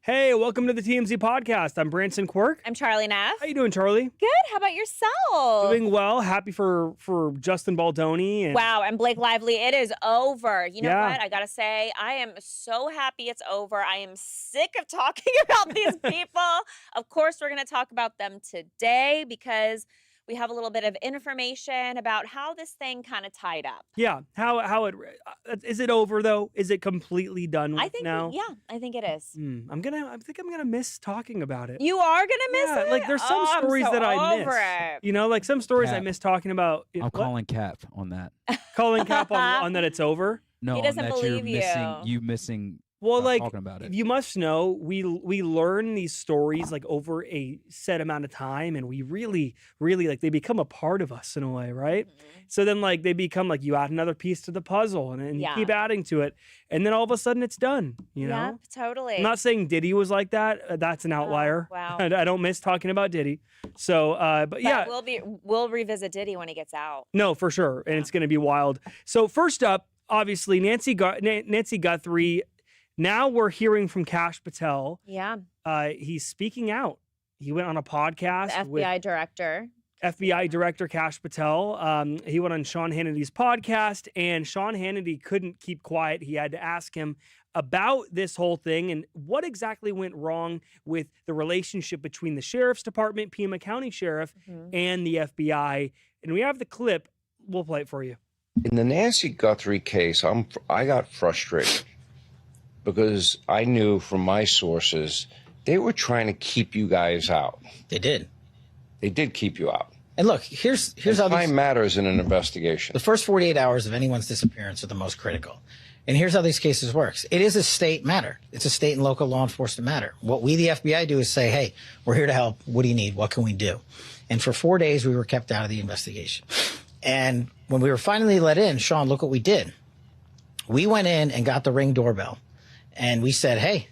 Hey, welcome to the TMZ podcast. I'm Branson Quirk. I'm Charlie Neff. How you doing, Charlie? Good. How about yourself? Doing well. Happy for Justin Baldoni. And wow, and Blake Lively, it is over. You know Yeah. what? I gotta say, I am so happy it's over. I am sick of talking about these people. Of course, we're gonna talk about them today because we have a little bit of information about how this thing kind of tied up. Yeah, how it is it over though? Is it completely done I think, now? yeah, I think it is. I think I'm gonna miss talking about it. You are gonna miss it? Like there's some I'm stories so that I miss. over it. You know, like some stories I Cap. miss talking about. I'm calling Cap on that. Calling Cap on that it's over. No, He doesn't on that believe you're missing Well, like talking about it. you must know, we learn these stories like over a set amount of time, and we really like they become a part of us in a way, right? So then like they become like you add another piece to the puzzle, and you keep adding to it, and then all of a sudden it's done. You know, Yep, totally. I'm not saying Diddy was like that. That's an outlier. wow. I don't miss talking about Diddy. So, but yeah, we'll revisit Diddy when he gets out. no, for sure, and it's going to be wild. So first up, obviously Nancy Guthrie. Now we're hearing from Kash Patel. Yeah. He's speaking out. He went on a podcast The FBI director. FBI Director Kash Patel. He went on Sean Hannity's podcast, and Sean Hannity couldn't keep quiet. He had to ask him about this whole thing and what exactly went wrong with the relationship between the Sheriff's Department, Pima County Sheriff, and the FBI. And we have the clip. We'll play it for you. In the Nancy Guthrie case, I got frustrated because I knew from my sources they were trying to keep you guys out. They did. They did keep you out. And look, here's how time matters in an investigation. the first 48 hours of anyone's disappearance are the most critical. And here's how these cases works. It is a state matter. It's a state and local law enforcement matter. What we, the FBI, do is say, hey, we're here to help. What do you need? What can we do? And for 4 days, we were kept out of the investigation. And when we were finally let in, Sean, look what we did. We went in and got the Ring doorbell. And we said, hey,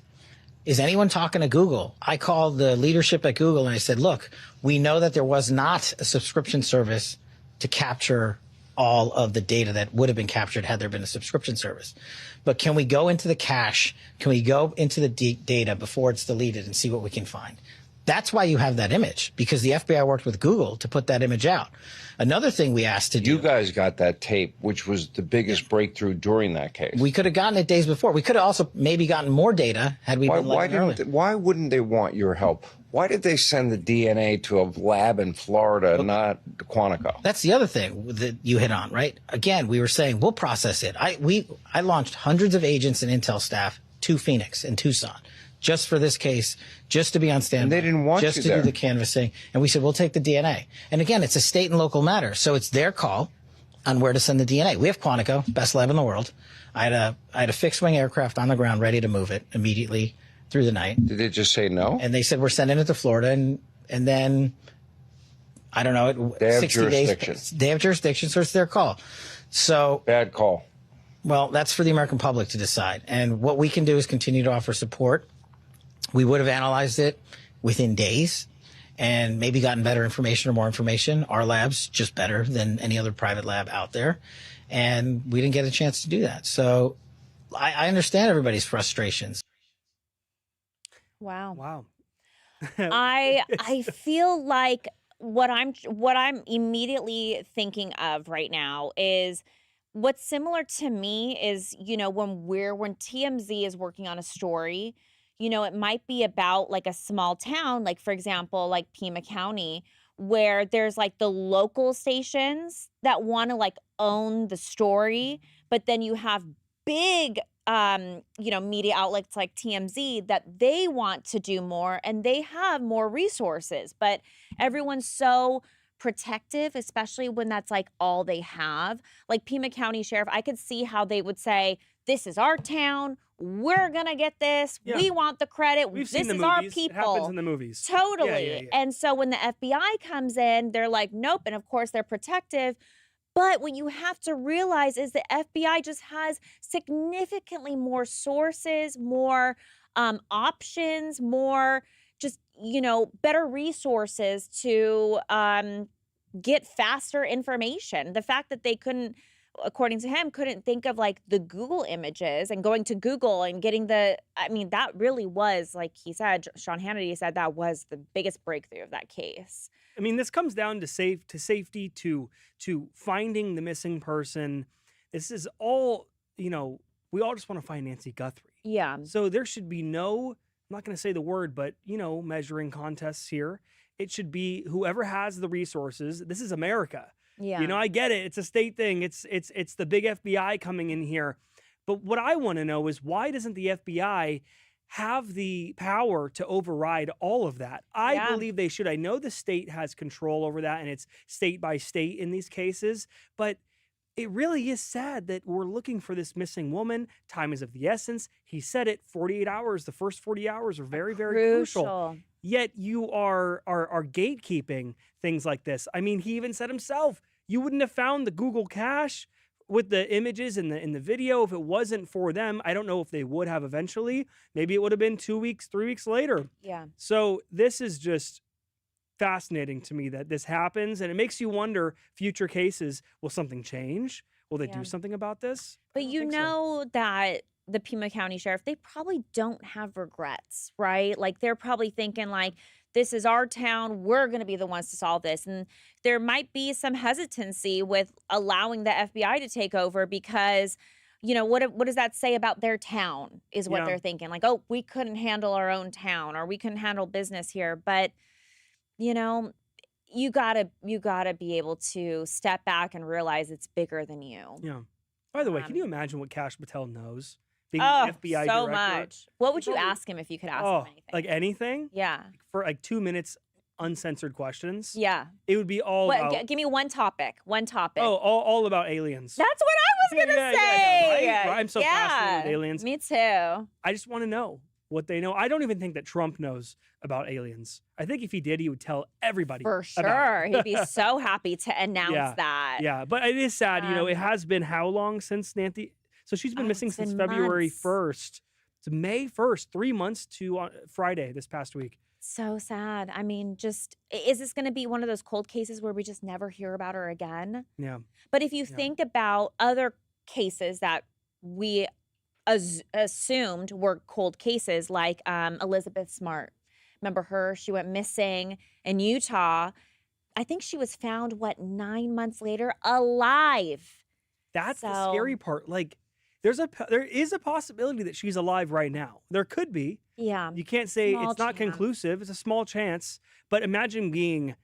is anyone talking to Google? I called the leadership at Google and I said, look, we know that there was not a subscription service to capture all of the data that would have been captured had there been a subscription service. But can we go into the cache? Can we go into the data before it's deleted and see what we can find? That's why you have that image, because the FBI worked with Google to put that image out. Another thing we asked to do. You guys got that tape, which was the biggest breakthrough during that case. We could have gotten it days before. We could have also maybe gotten more data had we been let in earlier. Why wouldn't they want your help? Why did they send the DNA to a lab in Florida, not Quantico? That's the other thing that you hit on, right? Again, we were saying we'll process it. I launched hundreds of agents and intel staff to Phoenix and Tucson just for this case, just to be on standby. And they didn't want just you to there. do the canvassing. And we said, we'll take the DNA. And again, it's a state and local matter. So it's their call on where to send the DNA. We have Quantico, best lab in the world. I had a fixed wing aircraft on the ground ready to move it immediately through the night. Did they just say no? And they said, we're sending it to Florida. And then, I don't know, They have 60 jurisdiction. days. They have jurisdiction, so it's their call. So, Bad call. well, that's for the American public to decide. And what we can do is continue to offer support. We would have analyzed it within days and maybe gotten better information or more information. Our lab's just better than any other private lab out there. And we didn't get a chance to do that. So I understand everybody's frustrations. Wow. Wow. I feel like what I'm immediately thinking of right now is what's similar to me is, you know, when TMZ is working on a story, you know, it might be about like a small town, like for example, like Pima County, where there's like the local stations that want to like own the story, but then you have big you know, media outlets like TMZ that they want to do more and they have more resources, but everyone's so protective, especially when that's like all they have. Like Pima County Sheriff, I could see how they would say, this is our town. We're going to get this. Yeah. We want the credit. We've this seen the is movies. our It people. happens in the movies. Totally. Yeah. And so when the FBI comes in, they're like, nope. And of course they're protective. But what you have to realize is the FBI just has significantly more sources, more options, more just, you know, better resources to get faster information. The fact that they couldn't according to him, couldn't think of like the Google images and going to Google and getting I mean, that really was, like he said, Sean Hannity said that was the biggest breakthrough of that case. I mean, this comes down to safety, to finding the missing person. This is all, we all just want to find Nancy Guthrie. Yeah. So there should be no, I'm not going to say the word, but, measuring contests here. It should be whoever has the resources. This is America. Yeah. I get it. It's a state thing. It's the big FBI coming in here. But what I want to know is, why doesn't the FBI have the power to override all of that? I believe they should. I know the state has control over that, and it's state by state in these cases, but it really is sad that we're looking for this missing woman. Time is of the essence. He said it, 48 hours. The first 40 hours are very, very crucial. Yet you are gatekeeping things like this. I mean, he even said himself, you wouldn't have found the Google cache with the images in the video if it wasn't for them. I don't know if they would have eventually. Maybe it would have been 2 weeks, 3 weeks later. Yeah. So this is just fascinating to me that this happens, and it makes you wonder, future cases, will something change? Will they do something about this? But that the Pima County Sheriff, they probably don't have regrets, right? Like, they're probably thinking like, this is our town, we're going to be the ones to solve this. And there might be some hesitancy with allowing the FBI to take over because, what does that say about their town is what they're thinking. Like, oh, we couldn't handle our own town, or we couldn't handle business here. But, you gotta be able to step back and realize it's bigger than you. Yeah. By the way, can you imagine what Kash Patel knows? Being the FBI so director? much. What would you ask him if you could ask him anything? Like anything? Yeah. For like 2 minutes, uncensored questions. Yeah. It would be all about... Give me one topic. One topic. Oh, all about aliens. That's what I was going to say. Yeah, right? I'm so fascinated with aliens. Me too. I just want to know what they know. I don't even think that Trump knows about aliens. I think if he did, he would tell everybody. For sure. He'd be so happy to announce that. Yeah, but it is sad. It has been how long since Nancy... So she's been missing since February 1st. It's May 1st, 3 months to Friday this past week. So sad. I mean, is this going to be one of those cold cases where we just never hear about her again? Yeah. But if you think about other cases that we assumed were cold cases, like Elizabeth Smart. Remember her? She went missing in Utah. I think she was found, 9 months later, alive. That's the scary part. Like, there is a possibility that she's alive right now. There could be. Yeah. You can't say Small it's not chance. conclusive. It's a small chance. But imagine being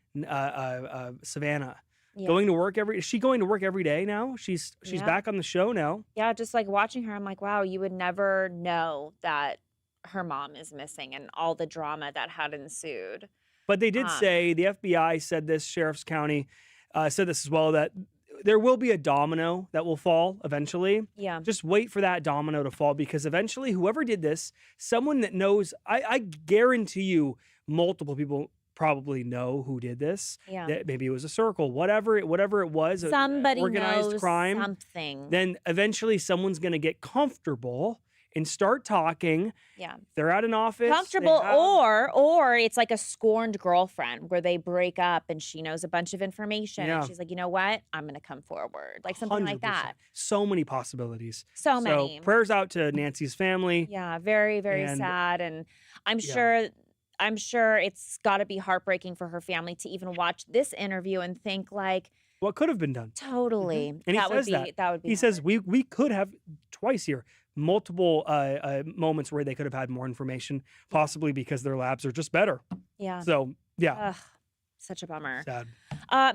Savannah. Yeah. Going to work is she going to work every day now? She's back on the show now. Yeah, just like watching her, I'm like, wow, you would never know that her mom is missing and all the drama that had ensued. But they did say, the FBI said this, Sheriff's County said this as well, that there will be a domino that will fall eventually. Yeah. Just wait for that domino to fall, because eventually whoever did this, someone that knows, I guarantee you multiple people probably know who did this. Yeah. That maybe it was a circle, whatever it was, Somebody organized knows crime. something. Then eventually someone's going to get comfortable and start talking. Yeah. They're at an office. Comfortable, or it's like a scorned girlfriend where they break up and she knows a bunch of information and she's like, you know what? I'm going to come forward. Like something like 100%. that. So many possibilities. So many. Prayers out to Nancy's family. Yeah, very, very sad. And I'm sure it's got to be heartbreaking for her family to even watch this interview and think like, what could have been done. Totally. And he says that would be He hard. says we could have twice here, multiple moments where they could have had more information, possibly because their labs are just better. Yeah. So, yeah. Ugh, such a bummer. Sad.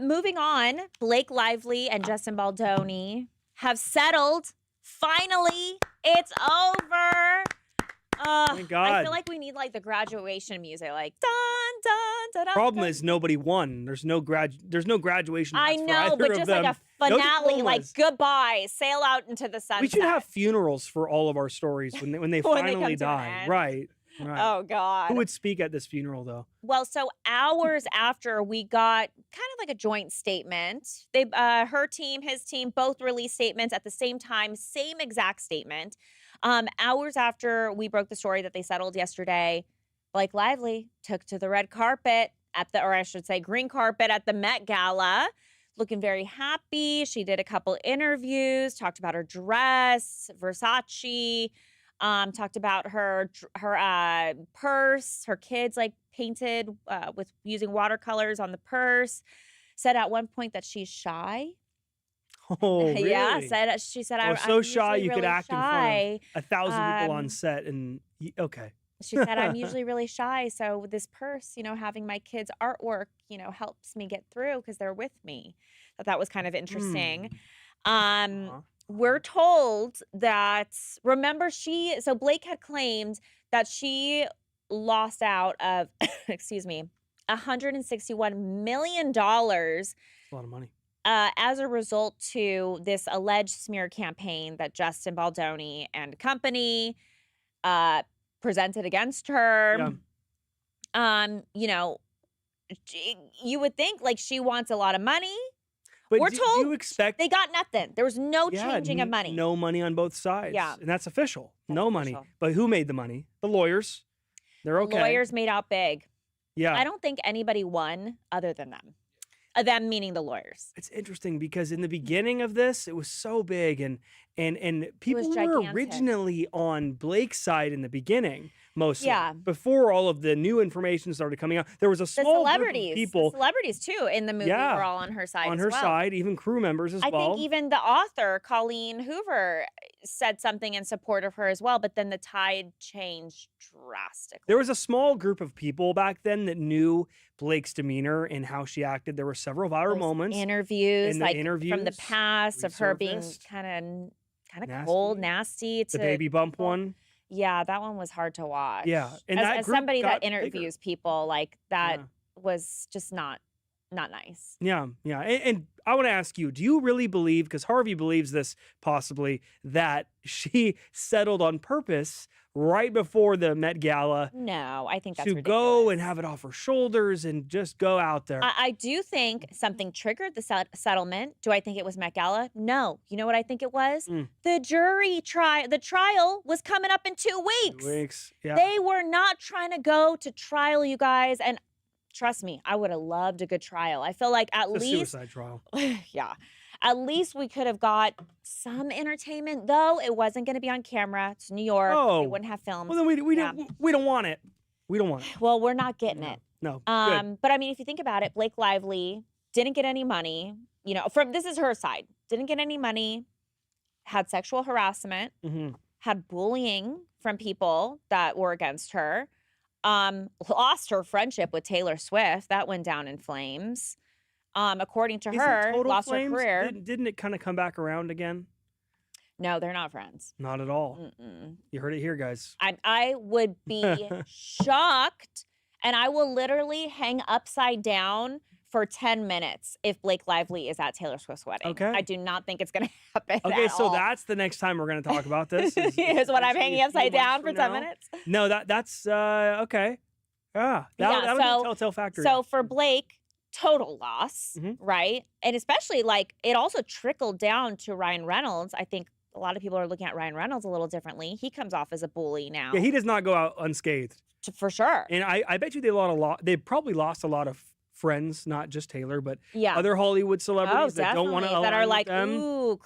Moving on, Blake Lively and Justin Baldoni have settled. Finally, it's over. Thank God. I feel like we need like the graduation music, like dun dun dun. Dun Problem dun. is nobody won. There's no graduation. I dance for know, either but of just them. like a No finale, like diplomas. goodbye, sail out into the sunset. We should have funerals for all of our stories when they When they finally come to an die. end. Right. Oh God. Who would speak at this funeral though? Well, so hours after we got kind of like a joint statement, her team, his team, both released statements at the same time, same exact statement. Hours after we broke the story that they settled yesterday, Blake Lively took to the red carpet or I should say green carpet at the Met Gala. looking very happy. She did a couple interviews, talked about her dress, Versace, talked about her purse, her kids like painted with using watercolors on the purse. Said at one point that she's shy. Oh, really? Yeah, she said Oh, I'm so shy usually you could really act in front shy. of 1,000 people on Um, set and okay. She said, I'm usually really shy. So with this purse, having my kids' artwork, helps me get through because they're with me. That was kind of interesting. Hmm. Um, we're told that, remember, so Blake had claimed that she lost out of, excuse me, $161 million That's a lot of money. as a result to this alleged smear campaign that Justin Baldoni and company presented against her. Yeah. You would think like she wants a lot of money. But We're do told you expect they got nothing. There was no yeah, changing of money. No money on both sides. Yeah. And that's official. That's no money. official. But who made the money? The lawyers. They're okay. Lawyers made out big. Yeah. I don't think anybody won other than them. Them meaning the lawyers. It's interesting because in the beginning of this, it was so big and people were gigantic. originally on Blake's side in the beginning, mostly. Yeah. Before all of the new information started coming out, there was a The small group of celebrities, people too, in the movie Yeah. were all on her side. on as her well. side, even crew members as I well. think even the author, Colleen Hoover, said something in support of her as well, but then the tide changed drastically. There was a small group of people back then that knew Blake's demeanor and how she acted. There were several viral Those moments. interviews, and the like from the interviews past of her being resurfaced. kind of Nasty. cold, nasty. The to baby bump people. one. Yeah, that one was hard to watch. Yeah, and that as group somebody got that bigger. interviews people, like that Yeah. was just not nice. Yeah, yeah. And I want to ask you, do you really believe, because Harvey believes this possibly, that she settled on purpose right before the Met Gala No, I think that's to ridiculous. go and have it off her shoulders and just go out there? I do think something triggered the settlement. Do I think it was Met Gala? No. You know what I think it was? Mm. The jury trial. The trial was coming up in 2 2 weeks. weeks. Yeah. They were not trying to go to trial, you guys. And trust me, I would have loved a good trial. I feel like at It's a least, suicide trial. yeah, at least we could have got some entertainment, though it wasn't going to be on camera. It's New York. Oh. They wouldn't have filmed. Well, then we Yeah. don't want it. We don't want it. Well, we're not getting No. it. No. Good. But I mean, if you think about it, Blake Lively didn't get any money. This is her side. Didn't get any money. Had sexual harassment. Hmm. Had bullying from people that were against her. Lost her friendship with Taylor Swift. That went down in flames. According to Is it her, total lost flames? her career. Didn't it kind of come back around again? No, they're not friends. Not at all. Mm-mm. You heard it here, guys. I would be shocked, and I will literally hang upside down for 10 minutes if Blake Lively is at Taylor Swift's wedding. Okay. I do not think it's going to happen. Okay, at so all. that's the next time we're going to talk about this. is when I'm potentially hanging a few upside months down for from 10 now. minutes. No, that's okay. Yeah, that'll be a telltale factor. So for Blake, total loss, Mhm. right? And especially like it also trickled down to Ryan Reynolds. I think a lot of people are looking at Ryan Reynolds a little differently. He comes off as a bully now, yeah, he does not go out unscathed. for sure. And I bet you they probably lost a lot of friends, not just Taylor, but Yeah. other Hollywood Oh, celebrities that don't want to definitely. That are like, them. ooh,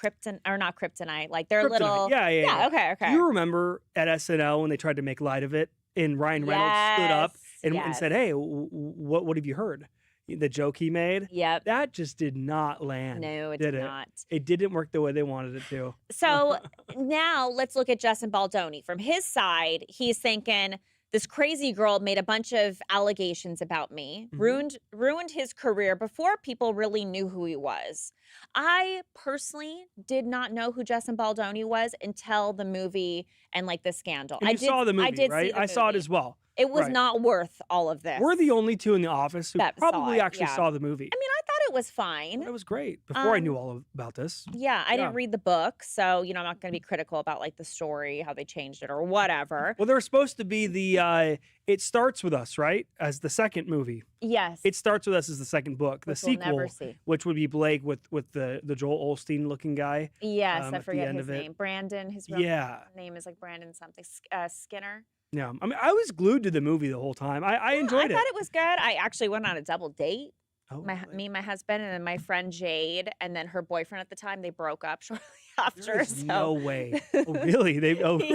not kryptonite. Like they're Kryptonite. little. Yeah. Okay. Do you remember at SNL when they tried to make light of it and Ryan Reynolds stood up and Yes. said, "Hey, what have you heard?" The joke he made. Yep. That just did not land. No, it did did it? not. It didn't work the way they wanted it to. So now let's look at Justin Baldoni. From his side, he's thinking, this crazy girl made a bunch of allegations about me, Mhm. ruined his career before people really knew who he was. I personally did not know who Justin Baldoni was until the movie and like the scandal. And you saw the movie, I did right? see the I saw it movie. as well. It was Right. not worth all of this. We're the only two in the office who That saw probably it, actually yeah. saw the movie. I mean, I thought it was fine. It was great before I knew Um, all about this. Yeah, I Yeah. didn't read the book, so I'm not going to be critical about like the story, how they changed it or whatever. Well, there's supposed to be the It Starts With Us, right? As the second movie. Yes, It Starts With Us is the second book. The which we'll sequel, never see. which would be Blake with the Joel Olstein looking guy. Yes, at I the forget end his of it. name. Brandon. His real Yeah. name is like Brandon something. Skinner. Yeah. I mean, I was glued to the movie the whole time. I enjoyed I it. thought it was good. I actually went on a double date Oh, Me, my husband, and then my friend Jade, and then her boyfriend at the time. They broke up shortly after. There's So no way. Oh, really?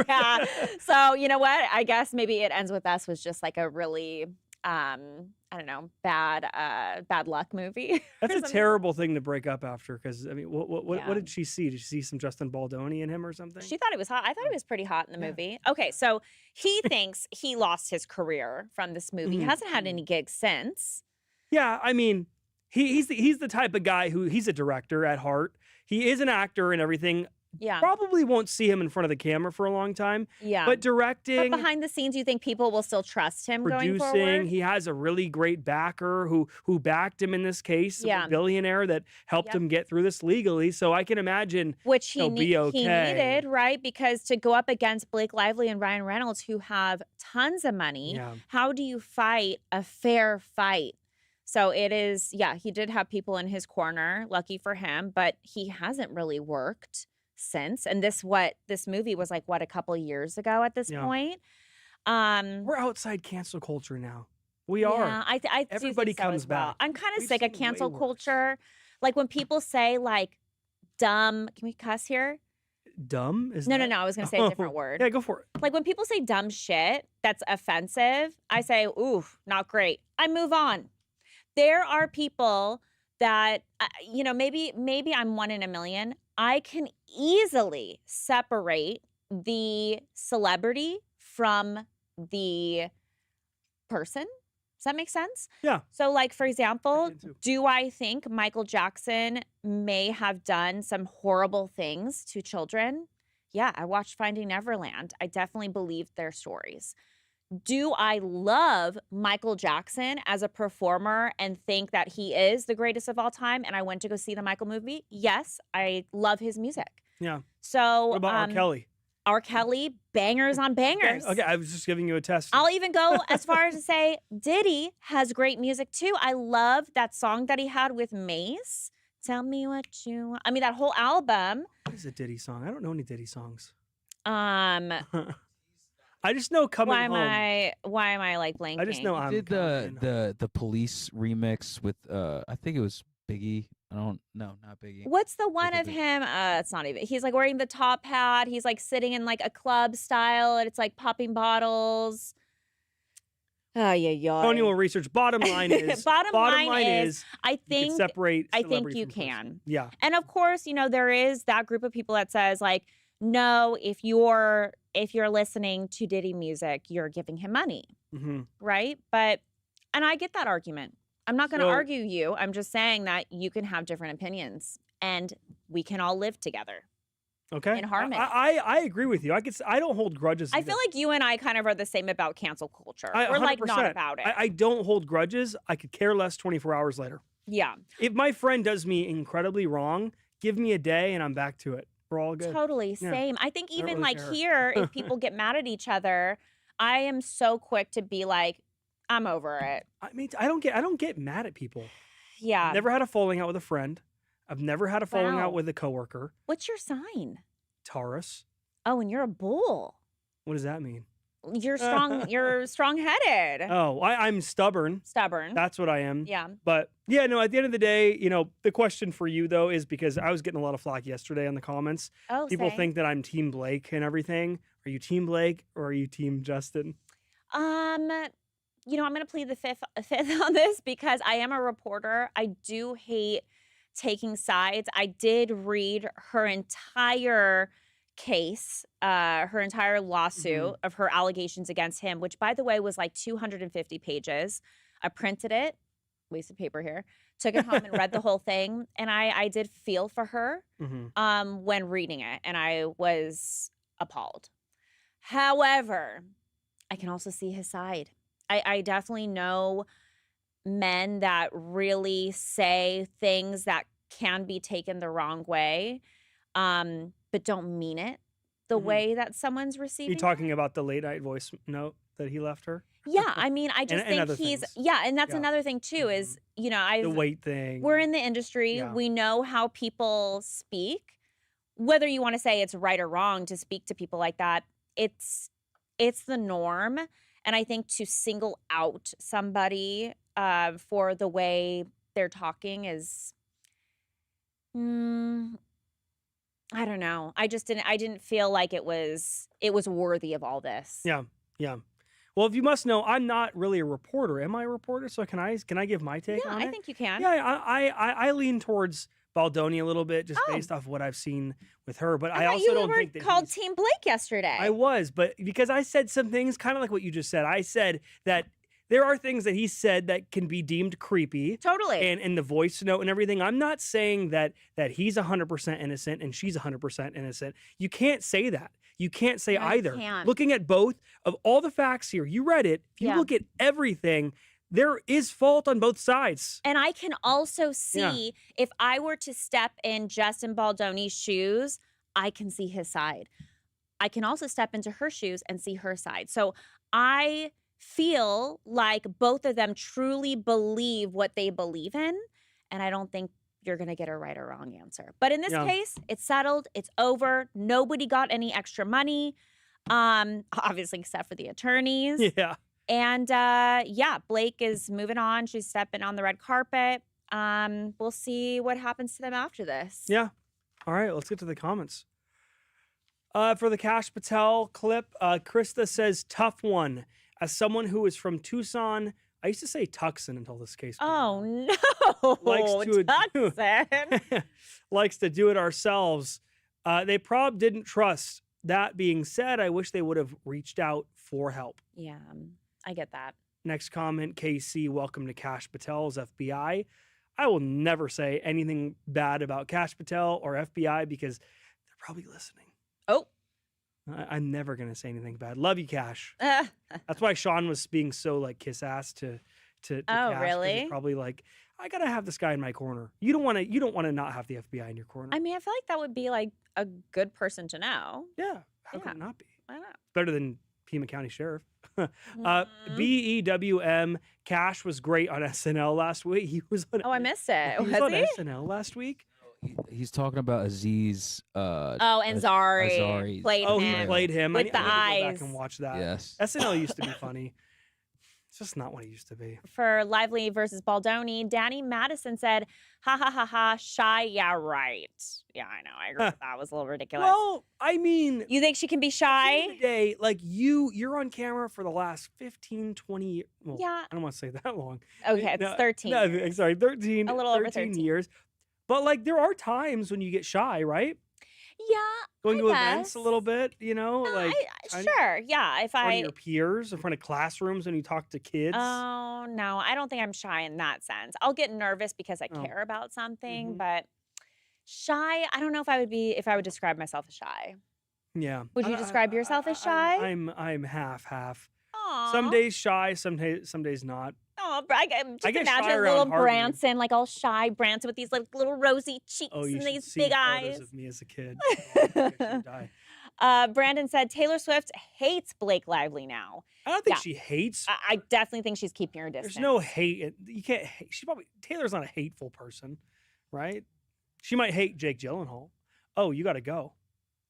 yeah. So you know what? I guess maybe It Ends With Us was just like a really I don't know, bad luck movie. That's or a something. terrible thing to break up after. Because I mean, what Yeah. did she see? Did she see some Justin Baldoni in him or something? She thought it was hot. I thought it was pretty hot in the Yeah. movie. Okay, so he thinks he lost his career from this movie. He Mhm. hasn't had any gigs since. Yeah, I mean, he's the type of guy who he's a director at heart. He is an actor and everything. Yeah. Probably won't see him in front of the camera for a long time. Yeah. But But directing, behind the scenes, you think people will still trust him going producing, forward? he has a really great backer who backed him in this case. Yeah. A billionaire that helped Yep. him get through this legally. So I can imagine Which he'll be he okay. needed, right? Because to go up against Blake Lively and Ryan Reynolds, who have tons of money, Yeah. how do you fight a fair fight? So it is, yeah, he did have people in his corner, lucky for him, but he hasn't really worked since. And this movie was like, a couple years ago at this Yeah. point. We're outside cancel culture now. We are. Yeah, I do Everybody think so comes as well. back. I'm kind of We've sick of seen way cancel worse. culture. Like when people say like dumb, can we cuss here? Dumb? Is No, that? I was going to say a different Oh, word. Yeah, go for it. Like when people say dumb shit that's offensive, I say, oof, not great. I move on. There are people that, maybe I'm one in a million. I can easily separate the celebrity from the person. Does that make sense? Yeah. So, like, for example, can too. do I think Michael Jackson may have done some horrible things to children? Yeah, I watched Finding Neverland. I definitely believed their stories. Do I love Michael Jackson as a performer and think that he is the greatest of all time? And I went to go see the Michael movie. Yes, I love his music. Yeah. So, What about R. Kelly? R. Kelly, bangers on bangers. Okay, I was just giving you a test. I'll even go as far as to say Diddy has great music too. I love that song that he had with Mace. Tell me what you want. I mean, that whole album. What is a Diddy song? I don't know any Diddy songs. Why I just know coming am home. I like blanking? I just know I'm did coming home. the police remix with I think it was Biggie. I don't know, not Biggie. What's the one Like a of big- him? It's not even. He's like wearing the top hat. He's like sitting in like a club style, and it's like popping bottles. Oh yeah. Tony will research. Bottom line is. Bottom line is, I you can think separate. I think celebrity you from person. can. Yeah. And of course, there is that group of people that says like, no, if you're listening to Diddy music, you're giving him money, hmm right? And I get that argument. I'm not going to So- argue you. I'm just saying that you can have different opinions and we can all live together. Okay. In harmony. I agree with you. I don't hold grudges. I either. feel like you and I kind of are the same about cancel culture. I- We're like not 100%. about it. I don't hold grudges. I could care less 24 hours later. Yeah, If my friend does me incredibly wrong, give me a day and I'm back to it. We're all good. totally Yeah. same. I think don't even really like care. here, if people get mad at each other, I am so quick to be like, I'm over it. I mean, I don't get mad at people. Yeah. Never had a falling out with a friend. I've never had a falling Wow. out with a coworker. What's your sign? Taurus. Oh, and you're a bull. What does that mean? You're strong. You're strong-headed. Oh, I'm stubborn. Stubborn. That's what I am. Yeah. But yeah, no, at the end of the day, the question for you though is because I was getting a lot of flack yesterday in the comments. Oh, People say. think that I'm Team Blake and everything. Are you Team Blake or are you Team Justin? I'm going to plead the fifth on this because I am a reporter. I do hate taking sides. I did read her entire case, her entire lawsuit of her allegations against him, which by the way was like 250 pages. I printed it, wasted paper here, took it home and read the whole thing. And I did feel for her when reading it, and I was appalled. However, I can also see his side. I definitely know men that really say things that can be taken the wrong way, but don't mean it the way that someone's receiving. You talking about the late night voice note that he left her? Yeah, I mean, I just and other think he's things. and that's Yeah. another thing too is The weight thing. we're in the industry. Yeah. We know how people speak. Whether you want to say it's right or wrong to speak to people like that, it's the norm. And I think to single out somebody for the way they're talking is, I don't know. I didn't feel like it was worthy of all this. Yeah. Well, if you must know, I'm not really a reporter. Am I a reporter? So can I give my take on it? I think you can. Yeah, I lean towards Baldoni a little bit just based off what I've seen with her. But I also don't think that called Team Blake yesterday. I was, but because I said some things kind of like what you just said. I said that there are things that he said that can be deemed creepy. Totally. And the voice note and everything. I'm not saying that he's 100% innocent and she's 100% innocent. You can't say that. You can't say either. Can't. Looking at both of all the facts here, you read it. If you look at everything, there is fault on both sides. And I can also see if I were to step in Justin Baldoni's shoes, I can see his side. I can also step into her shoes and see her side. So I feel like both of them truly believe what they believe in. And I don't think you're going to get a right or wrong answer. But in this case, it's settled. It's over. Nobody got any extra money, obviously, except for the attorneys. Yeah. And Blake is moving on. She's stepping on the red carpet. We'll see what happens to them after this. Yeah. All right, let's get to the comments. For the Kash Patel clip, Krista says, tough one. As someone who is from Tucson, I used to say Tucson until this case. Oh, no. Tucson. Likes to do it ourselves. They probably didn't trust. That being said, I wish they would have reached out for help. Yeah, I get that. Next comment, KC, welcome to Kash Patel's FBI. I will never say anything bad about Kash Patel or FBI because they're probably listening. Oh. I'm never going to say anything bad. Love you, Kash. That's why Sean was being so like kiss ass to Kash. Really? He's probably like, I got to have this guy in my corner. You don't want to not have the FBI in your corner. I mean, I feel like that would be like a good person to know. Yeah. How would it not be? I don't know. Better than Pima County Sheriff. BEWM, Kash was great on SNL last week. He was on, I missed it. He was on SNL last week. He's talking about Aziz. And Zari played him. He played him. With the I need to go eyes. back and watch that. Yes. SNL used to be funny. It's just not what it used to be. For Lively versus Baldoni, Danny Madison said, ha ha ha ha, shy, yeah, right. Yeah, I know. I agree with that. It was a little ridiculous. Well, I mean, you think she can be at the shy? end of the day, like you're on camera for the last 15, 20 years. Well, Yeah. I don't want to say that long. Okay, it's 13. No, years. sorry, 13. A little over 13 years. But like there are times when you get shy, right? Yeah. Going I to guess. events a little bit, like sure. Yeah. If in front I of your peers, in front of classrooms when you talk to kids. Oh, no, I don't think I'm shy in that sense. I'll get nervous because I care about something, but shy, I don't know if I would describe myself as shy. Yeah. Would you describe yourself as shy? I'm half. Aw. Some days shy, some days not. Oh, I just get shy imagine around little Harvey. Branson, like all shy Branson with these like little rosy cheeks Oh, you and should these see big photos eyes. of me as a kid. Oh, I think I should die. Brandon said Taylor Swift hates Blake Lively now. I don't think she hates. I definitely think she's keeping her distance. There's no hate. You can't hate. Taylor's not a hateful person, right? She might hate Jake Gyllenhaal. Oh, you got to go.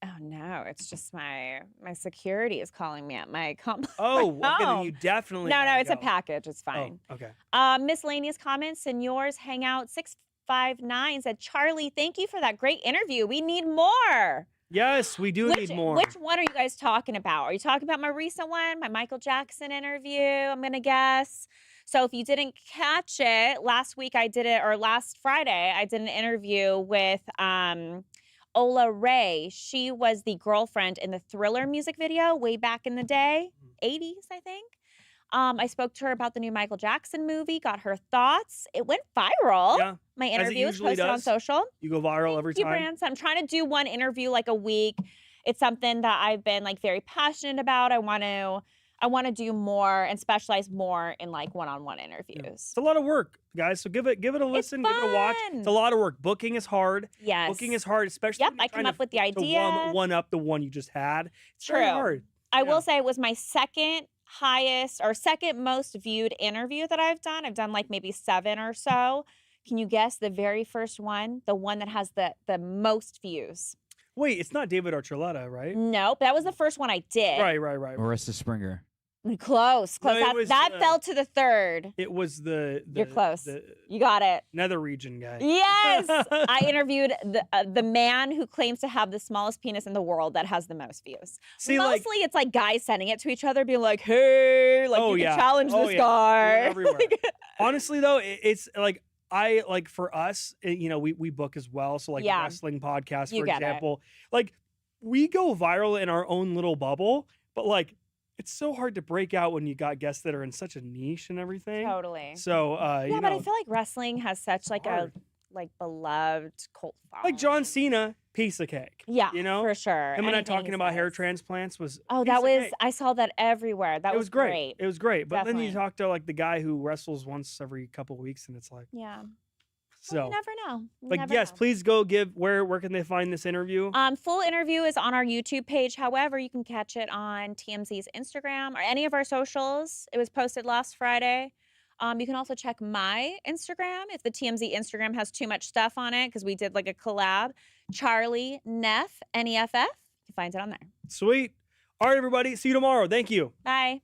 Oh no, it's just my security is calling me at my complex. Oh, okay, then you definitely. No, gotta it's go. a package. It's fine. Oh, okay. Miscellaneous comments. Seniors Hangout 659 said, Charlie, thank you for that great interview. We need more. Yes, we do need more. Which one are you guys talking about? Are you talking about my recent one, my Michael Jackson interview? I'm going to guess. So if you didn't catch it, last Friday, I did an interview with Ola Ray. She was the girlfriend in the Thriller music video way back in the day, 80s, I think. I spoke to her about the new Michael Jackson movie, got her thoughts. It went viral. Yeah, my interview was posted on social. You go viral every time. Branson. I'm trying to do one interview like a week. It's something that I've been like very passionate about. I want to do more and specialize more in like one-on-one interviews. Yeah. It's a lot of work, guys. So give it a listen, give it a watch. It's a lot of work. Booking is hard. Yes. Booking is hard, especially Yep, I come up with the idea. To one up the one you just had. It's True. very hard. I will say it was my second most viewed interview that I've done. I've done like maybe 7 or so. Can you guess the very first one? The one that has the most views. Wait, it's not David Archuleta, right? Nope, that was the first one I did. Right. Marissa Springer. Close. No, That, it was, that fell to the third. It was the You're close. the You got it. nether region guy. Yes. I interviewed the man who claims to have the smallest penis in the world that has the most views. See, Mostly it's like guys sending it to each other, being like, hey, like you can challenge this It guy. went everywhere. Honestly, though, it's like for us, you know, we book as well. So like Yeah. wrestling podcasts, You for get it. example, like we go viral in our own little bubble, but like it's so hard to break out when you got guests that are in such a niche and everything. Totally. So Yeah, you but know, I feel like wrestling has such like hard. a beloved cult following. like John Cena, piece of cake. Yeah, you know, for sure. him and I Anything he talking about hair says. transplants was Oh, piece that of was cake. I saw that everywhere. That It was great. It was great. But then you Definitely. talk to like the guy who wrestles once every couple of weeks, and it's like Yeah. Well, so. you never know. You But never yes, know. please go give where can they find this interview? Full interview is on our YouTube page. However, you can catch it on TMZ's Instagram or any of our socials. It was posted last Friday. You can also check my Instagram if the TMZ Instagram has too much stuff on it because we did like a collab. Charlie Neff, Neff. You can find it on there. Sweet. All right, everybody. See you tomorrow. Thank you. Bye.